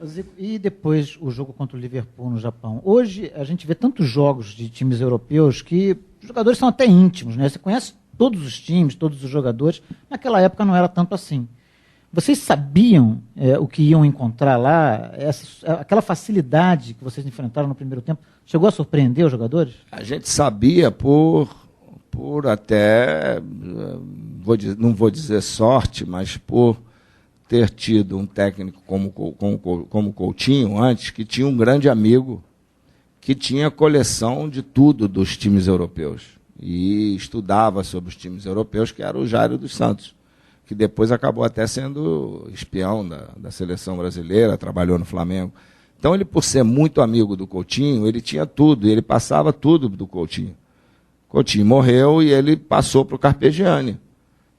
Zico, e depois o jogo contra o Liverpool no Japão? Hoje a gente vê tantos jogos de times europeus que os jogadores são até íntimos, né? Você conhece todos os times, todos os jogadores. Naquela época não era tanto assim. Vocês sabiam o que iam encontrar lá? Aquela facilidade que vocês enfrentaram no primeiro tempo, chegou a surpreender os jogadores? A gente sabia por até, não vou dizer sorte, mas por ter tido um técnico como Coutinho antes, que tinha um grande amigo que tinha coleção de tudo dos times europeus e estudava sobre os times europeus, que era o Jairo dos Santos, que depois acabou até sendo espião da seleção brasileira, trabalhou no Flamengo. Então ele, por ser muito amigo do Coutinho, ele tinha tudo, e ele passava tudo do Coutinho. Coutinho morreu e ele passou para o Carpegiani.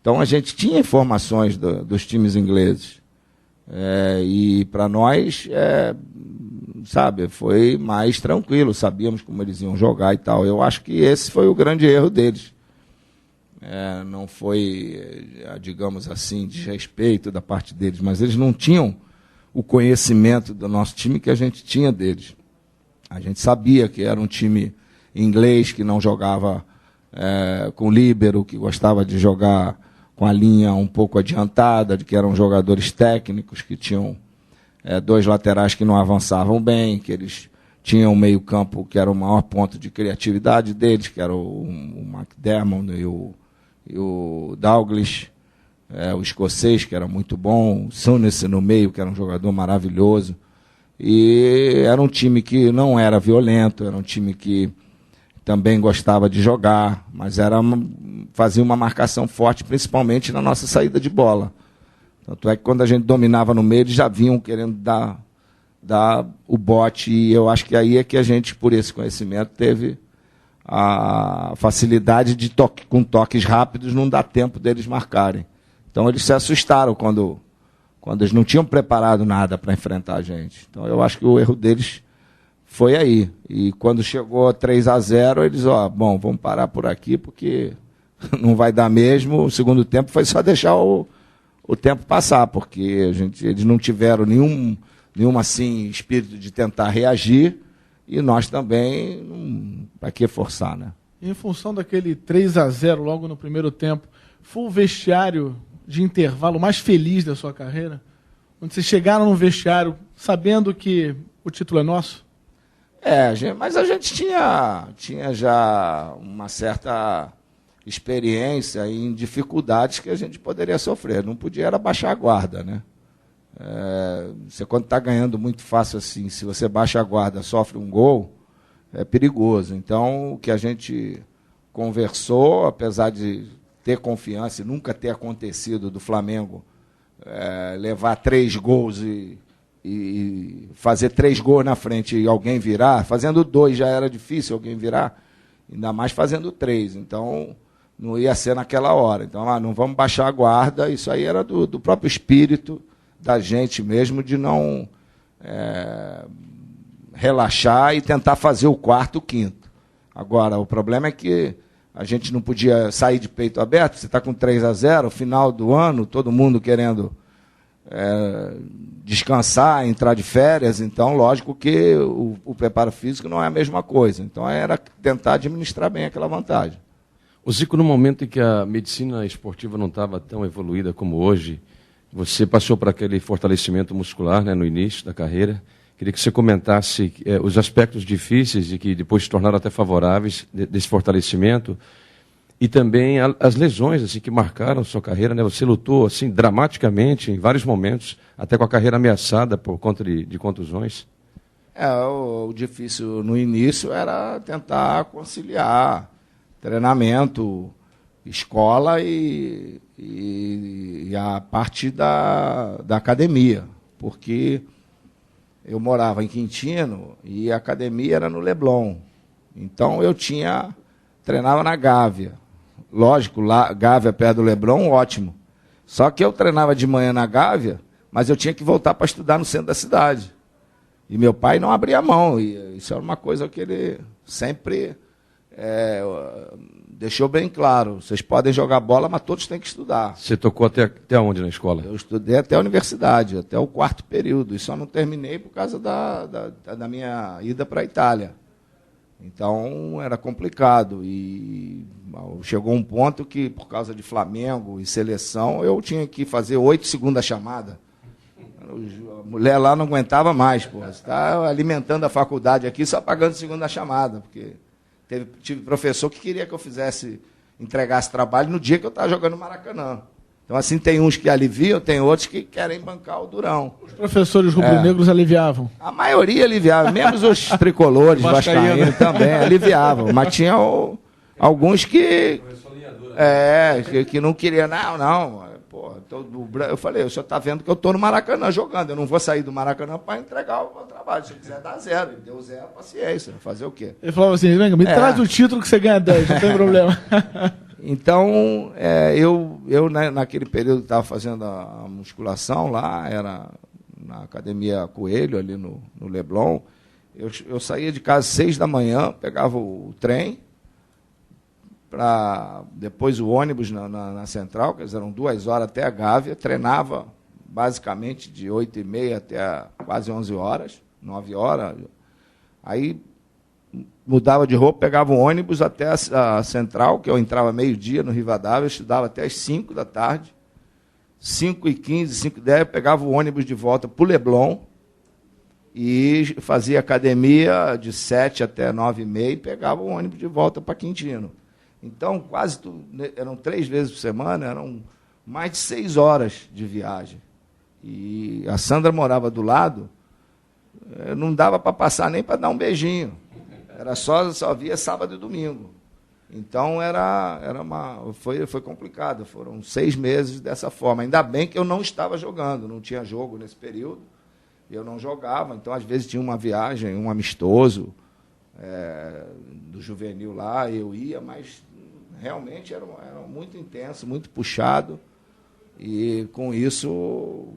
Então a gente tinha informações dos times ingleses. E para nós, sabe, foi mais tranquilo, sabíamos como eles iam jogar e tal. Eu acho que esse foi o grande erro deles. Não foi, digamos assim, desrespeito da parte deles, mas eles não tinham o conhecimento do nosso time que a gente tinha deles. A gente sabia que era um time inglês que não jogava com líbero, que gostava de jogar com a linha um pouco adiantada, de que eram jogadores técnicos, que tinham dois laterais que não avançavam bem, que eles tinham um meio-campo que era o maior ponto de criatividade deles, que era o McDermott e o Dalglish, o escocês, que era muito bom, o Souness no meio, que era um jogador maravilhoso. E era um time que não era violento, era um time que também gostava de jogar, mas fazia uma marcação forte, principalmente na nossa saída de bola. Tanto é que quando a gente dominava no meio, eles já vinham querendo dar o bote, e eu acho que aí é que a gente, por esse conhecimento, teve a facilidade de com toques rápidos, não dá tempo deles marcarem. Então eles se assustaram quando eles não tinham preparado nada para enfrentar a gente. Então eu acho que o erro deles foi aí. E quando chegou 3-0, eles, bom, vamos parar por aqui, porque não vai dar mesmo. O segundo tempo foi só deixar o tempo passar, porque eles não tiveram nenhum assim, espírito de tentar reagir, e nós também, para que forçar, né? Em função daquele 3-0 logo no primeiro tempo, foi o vestiário de intervalo mais feliz da sua carreira? Onde vocês chegaram no vestiário sabendo que o título é nosso? Mas a gente tinha já uma certa experiência em dificuldades que a gente poderia sofrer. Não podia era baixar a guarda, né? Você, quando está ganhando muito fácil assim, se você baixa a guarda, sofre um gol, é perigoso. Então, o que a gente conversou, apesar de ter confiança e nunca ter acontecido do Flamengo levar 3 gols e fazer 3 gols na frente e alguém virar, fazendo 2 já era difícil alguém virar, ainda mais fazendo 3. Então, não ia ser naquela hora. Então, não vamos baixar a guarda. Isso aí era do próprio espírito da gente mesmo, de não relaxar e tentar fazer o quarto, o quinto. Agora, o problema é que a gente não podia sair de peito aberto. Você está com 3-0, final do ano, todo mundo querendo descansar, entrar de férias. Então, lógico que o preparo físico não é a mesma coisa. Então, era tentar administrar bem aquela vantagem. O Zico, no momento em que a medicina esportiva não estava tão evoluída como hoje, você passou por aquele fortalecimento muscular, né, no início da carreira. Queria que você comentasse os aspectos difíceis e que depois se tornaram até favoráveis desse fortalecimento, e também as lesões assim, que marcaram sua carreira, né? Você lutou assim, dramaticamente em vários momentos, até com a carreira ameaçada por conta de contusões. O difícil no início era tentar conciliar treinamento, escola e a parte da academia, porque eu morava em Quintino e a academia era no Leblon. Então eu treinava na Gávea. Lógico, lá, Gávea perto do Leblon, ótimo. Só que eu treinava de manhã na Gávea, mas eu tinha que voltar para estudar no centro da cidade. E meu pai não abria mão. E isso era uma coisa que ele sempre deixou bem claro, vocês podem jogar bola, mas todos têm que estudar. Você tocou até onde na escola? Eu estudei até a universidade, até o 4º período, e só não terminei por causa da minha ida para a Itália. Então, era complicado, e chegou um ponto que, por causa de Flamengo e seleção, eu tinha que fazer 8 segundas chamadas. A mulher lá não aguentava mais, pô. Você está alimentando a faculdade aqui só pagando segunda chamada, porque tive professor que queria que eu entregasse trabalho no dia que eu estava jogando no Maracanã. Então, assim, tem uns que aliviam, tem outros que querem bancar o durão. Os professores rubro-negros aliviavam? A maioria aliviava, mesmo os tricolores, vascaínos também aliviavam, mas tinha alguns que não queriam, não. Pô, eu falei, o senhor está vendo que eu estou no Maracanã jogando, eu não vou sair do Maracanã para entregar o meu trabalho. Se eu quiser dar 0, ele deu 0, paciência, fazer o quê? Ele falava assim, venga, me traz o título que você ganha 10, não tem problema. Então, eu naquele período estava fazendo a musculação lá, era na Academia Coelho, ali no Leblon. Eu saía de casa às 6 da manhã, pegava o trem, depois o ônibus na Central, que eram 2 horas até a Gávea, treinava basicamente de 8h30 até quase 11 horas, 9 horas. Aí mudava de roupa, pegava um ônibus até a Central, que eu entrava meio-dia no Rivadavia, estudava até as 5 da tarde, 5h15, 5h10, pegava o ônibus de volta para o Leblon e fazia academia de 7 até 9h30 e pegava o ônibus de volta para Quintino. Então, eram 3 vezes por semana, eram mais de 6 horas de viagem. E a Sandra morava do lado, não dava para passar nem para dar um beijinho. Era só via sábado e domingo. Então foi complicado. Foram 6 meses dessa forma. Ainda bem que eu não estava jogando, não tinha jogo nesse período. Eu não jogava, então às vezes tinha uma viagem, um amistoso do juvenil lá, eu ia, mas realmente era muito intenso, muito puxado. E com isso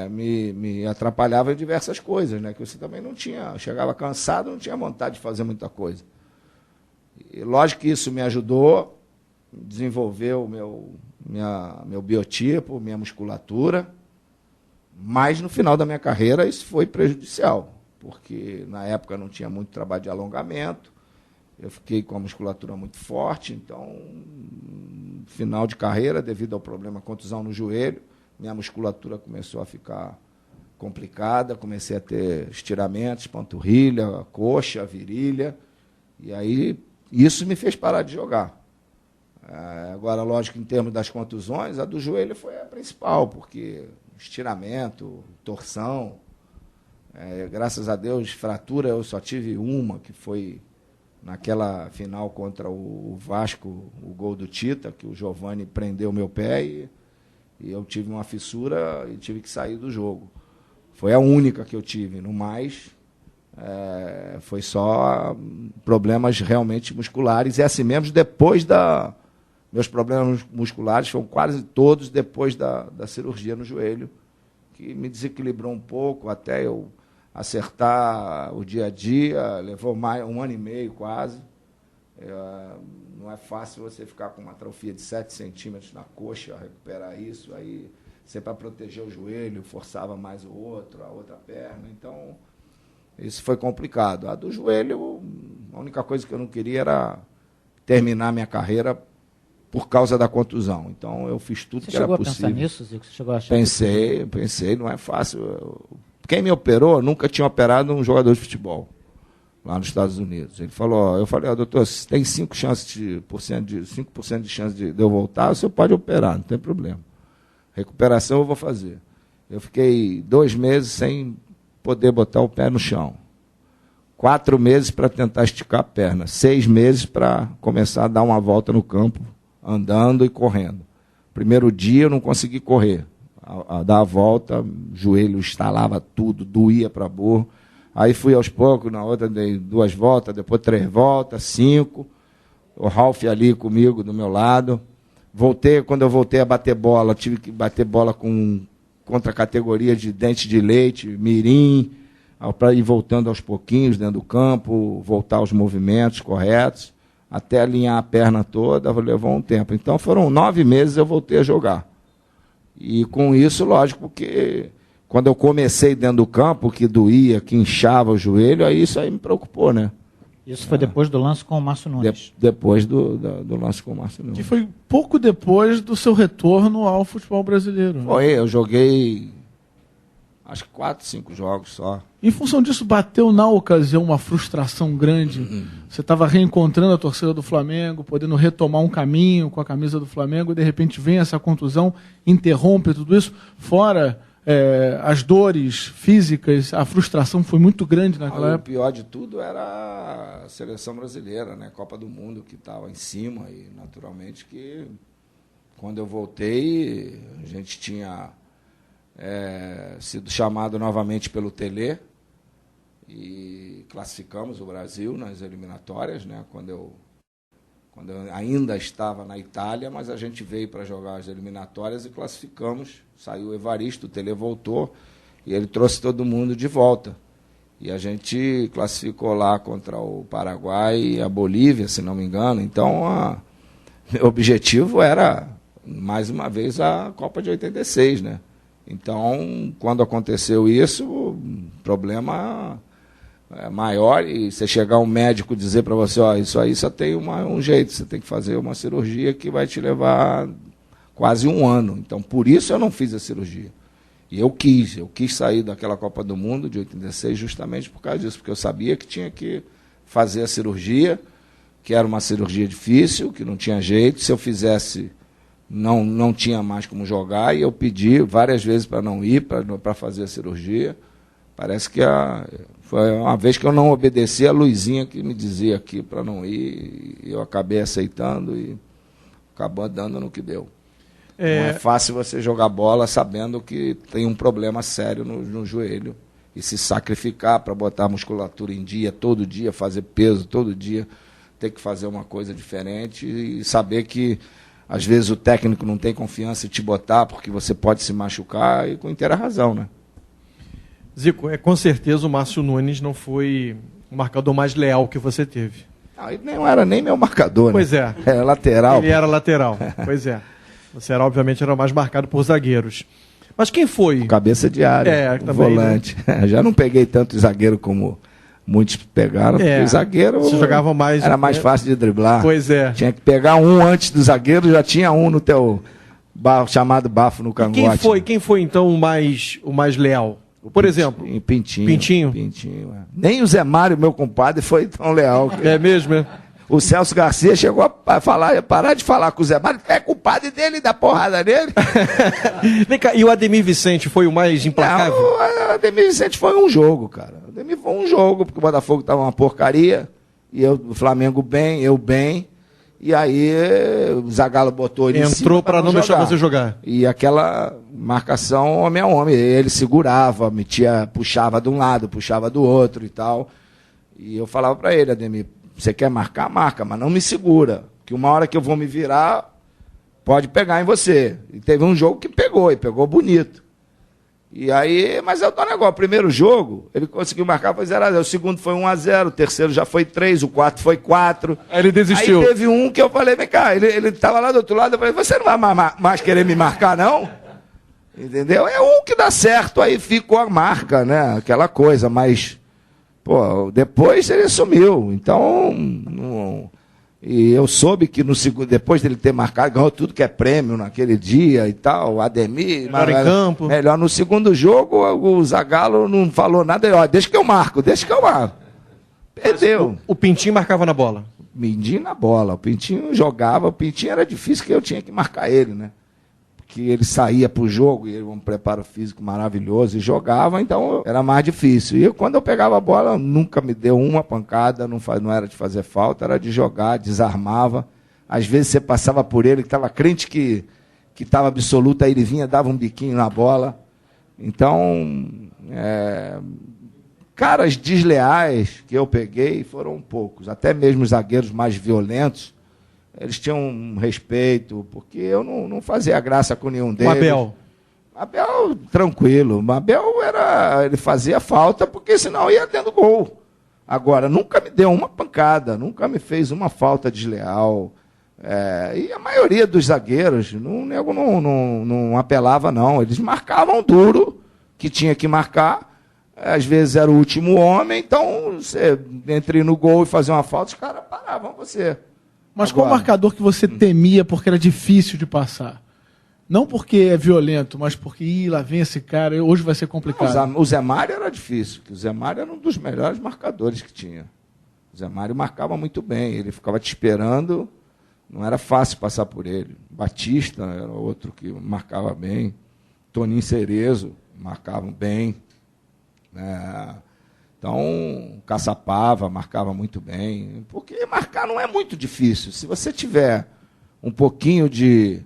me atrapalhava em diversas coisas, né? Que você também não tinha, chegava cansado, não tinha vontade de fazer muita coisa. E lógico que isso me ajudou, desenvolveu meu biotipo, minha musculatura, mas no final da minha carreira isso foi prejudicial, porque na época não tinha muito trabalho de alongamento, eu fiquei com a musculatura muito forte, então, final de carreira, devido ao problema contusão no joelho, minha musculatura começou a ficar complicada, comecei a ter estiramentos, panturrilha, coxa, virilha, e aí isso me fez parar de jogar. Agora, lógico, em termos das contusões, a do joelho foi a principal, porque estiramento, torção, graças a Deus, fratura eu só tive uma, que foi naquela final contra o Vasco, o gol do Tita, que o Giovani prendeu meu pé e eu tive uma fissura e tive que sair do jogo. Foi a única que eu tive. No mais, foi só problemas realmente musculares. E assim mesmo, meus problemas musculares foram quase todos depois da cirurgia no joelho, que me desequilibrou um pouco até eu acertar o dia a dia, levou mais 1 ano e meio quase. Não é fácil você ficar com uma atrofia de 7 centímetros na coxa, recuperar isso, aí você, para proteger o joelho, forçava mais a outra perna, então isso foi complicado. A do joelho, a única coisa que eu não queria era terminar minha carreira por causa da contusão, então eu fiz tudo que era possível. Você chegou a pensar nisso, Zico? Você chegou a achar pensei, não é fácil. Quem me operou nunca tinha operado um jogador de futebol lá nos Estados Unidos. Ele falou, eu falei, doutor, se tem 5% de chance de eu voltar, o senhor pode operar, não tem problema. Recuperação eu vou fazer. Eu fiquei 2 meses sem poder botar o pé no chão. 4 meses para tentar esticar a perna. 6 meses para começar a dar uma volta no campo, andando e correndo. Primeiro dia eu não consegui correr. A dar a volta, o joelho estalava tudo, doía para burro. Aí fui aos poucos, na outra dei 2 voltas, depois 3 voltas, 5. O Ralf ali comigo, do meu lado. Quando eu voltei a bater bola, tive que bater bola contra a categoria de dente de leite, mirim, para ir voltando aos pouquinhos dentro do campo, voltar aos movimentos corretos. até alinhar a perna toda, levou um tempo. Então foram 9 meses eu voltei a jogar. E com isso, lógico, que quando eu comecei dentro do campo, que doía, que inchava o joelho, aí isso aí me preocupou, né? Isso foi depois do lance com o Márcio Nunes. Depois do lance com o Márcio Nunes. Que foi pouco depois do seu retorno ao futebol brasileiro. Foi, eu joguei acho que 4, 5 jogos só. Em função disso, bateu na ocasião uma frustração grande. Você estava reencontrando a torcida do Flamengo, podendo retomar um caminho com a camisa do Flamengo, e de repente vem essa contusão, interrompe tudo isso. Fora as dores físicas, a frustração foi muito grande naquela época. O pior de tudo era a seleção brasileira, né? Copa do Mundo, que estava em cima, e naturalmente que quando eu voltei, a gente tinha sido chamado novamente pelo Tele e classificamos o Brasil nas eliminatórias, né? Quando eu ainda estava na Itália, mas a gente veio para jogar as eliminatórias e classificamos. Saiu o Evaristo, o Tele voltou e ele trouxe todo mundo de volta. E a gente classificou lá contra o Paraguai e a Bolívia, se não me engano. Então, meu objetivo era, mais uma vez, a Copa de 86, né? Então, quando aconteceu isso, o problema é maior, e você chegar um médico e dizer para você, isso aí só tem um jeito, você tem que fazer uma cirurgia que vai te levar quase 1 ano. Então, por isso eu não fiz a cirurgia. E eu quis sair daquela Copa do Mundo de 86 justamente por causa disso, porque eu sabia que tinha que fazer a cirurgia, que era uma cirurgia difícil, que não tinha jeito, se eu fizesse... Não tinha mais como jogar, e eu pedi várias vezes para não ir, para fazer a cirurgia. Parece que foi uma vez que eu não obedeci a Luizinha que me dizia aqui para não ir, e eu acabei aceitando e acabou dando no que deu. Não é fácil você jogar bola sabendo que tem um problema sério no joelho e se sacrificar para botar a musculatura em dia, todo dia, fazer peso todo dia, ter que fazer uma coisa diferente e saber que às vezes o técnico não tem confiança em te botar porque você pode se machucar, e com inteira razão, né? Zico, com certeza o Márcio Nunes não foi o marcador mais leal que você teve. Ele não era nem meu marcador, pois né? Era lateral. Ele era lateral, pois é. Você obviamente era mais marcado por zagueiros. Mas quem foi? O cabeça de área, o também, volante. Né? Já não peguei tanto zagueiro como muitos pegaram, porque o zagueiro você jogava mais, era mais fácil de driblar. Pois é. Tinha que pegar um antes do zagueiro, já tinha um no teu chamado bafo no cangote. Quem foi então o mais leal? Por exemplo? Pintinho. Nem o Zé Mário, meu compadre, foi tão leal. É mesmo, é? O Celso Garcia chegou a parar de falar com o Zé Mário, é culpado dele, da porrada nele. Vem cá, e o Ademir Vicente foi o mais implacável? O Ademir Vicente foi um jogo, cara. O Ademir foi um jogo, porque o Botafogo estava uma porcaria, e o Flamengo bem, eu bem, e aí o Zagallo botou ele entrou para não deixar você jogar. E aquela marcação homem a homem, ele segurava, puxava de um lado, puxava do outro e tal. E eu falava para ele, Ademir, você quer marcar, marca, mas não me segura, que uma hora que eu vou me virar, pode pegar em você. E teve um jogo que pegou, e pegou bonito. E aí, mas é o negócio, o primeiro jogo, ele conseguiu marcar, foi 0-0, o segundo foi 1-0, o terceiro já foi 3, o quarto foi 4. Aí ele desistiu. Aí teve um que eu falei, vem cá, ele estava lá do outro lado, eu falei, você não vai mais querer me marcar, não? Entendeu? É um que dá certo, aí ficou a marca, né? Aquela coisa, mas... Pô, depois ele sumiu, então e eu soube que no segundo, depois dele ter marcado, ganhou tudo que é prêmio naquele dia e tal, Ademir, melhor em campo. Melhor no segundo jogo, o Zagallo não falou nada, deixa que eu marco. Perdeu. O Pintinho marcava na bola? Pintinho na bola, o Pintinho jogava, o Pintinho era difícil que eu tinha que marcar ele, né? Que ele saía para o jogo, e ele um preparo físico maravilhoso, e jogava, então era mais difícil. E quando eu pegava a bola, nunca me deu uma pancada, não era de fazer falta, era de jogar, desarmava. Às vezes você passava por ele, que estava crente que estava absoluto, aí ele vinha, dava um biquinho na bola. Então, caras desleais que eu peguei foram poucos, até mesmo os zagueiros mais violentos, eles tinham um respeito, porque eu não fazia graça com nenhum deles. O Abel, tranquilo. O Abel ele fazia falta, porque senão ia dentro do gol. Agora, nunca me deu uma pancada, nunca me fez uma falta desleal. E a maioria dos zagueiros, não apelava, não. Eles marcavam duro, que tinha que marcar. Às vezes era o último homem, então você entre ir no gol e fazer uma falta, os caras paravam você. Mas qual marcador que você temia porque era difícil de passar? Não porque é violento, mas porque lá vem esse cara, hoje vai ser complicado. Não, o Zé Mário era difícil, porque o Zé Mário era um dos melhores marcadores que tinha. O Zé Mário marcava muito bem, ele ficava te esperando, não era fácil passar por ele. Batista era outro que marcava bem, Toninho Cerezo marcavam bem. Então, Caçapava marcava muito bem, porque marcar não é muito difícil. Se você tiver um pouquinho de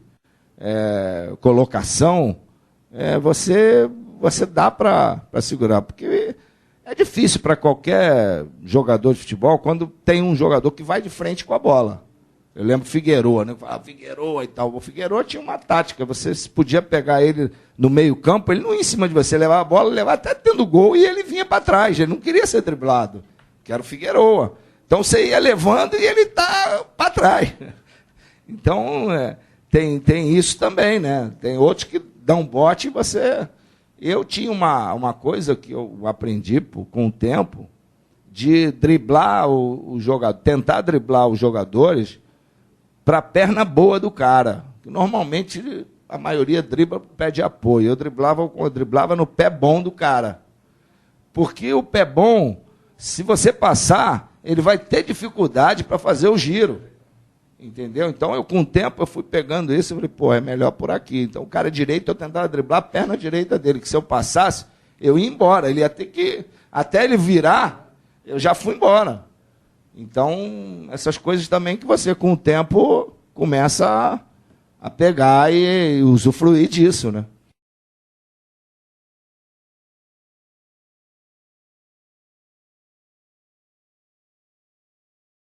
colocação, você dá para segurar, porque é difícil para qualquer jogador de futebol quando tem um jogador que vai de frente com a bola. Eu lembro Figueroa, né? Figueroa e tal. O Figueroa tinha uma tática, você podia pegar ele no meio campo, ele não ia em cima de você, levava a bola, levava até tendo o gol e ele vinha para trás, ele não queria ser driblado, que era o Figueroa. Então você ia levando e ele está para trás. Então, tem isso também, né? Tem outros que dão bote e você... Eu tinha uma coisa que eu aprendi com o tempo, de driblar o jogador, tentar driblar os jogadores para a perna boa do cara. Normalmente, a maioria dribla para o pé de apoio. Eu driblava no pé bom do cara. Porque o pé bom, se você passar, ele vai ter dificuldade para fazer o giro. Entendeu? Então, com o tempo, eu fui pegando isso e falei, é melhor por aqui. Então, o cara direito, eu tentava driblar a perna direita dele, que se eu passasse, eu ia embora. Ele ia ter que... Até ele virar, eu já fui embora. Então, essas coisas também que você, com o tempo, começa a pegar e usufruir disso, né?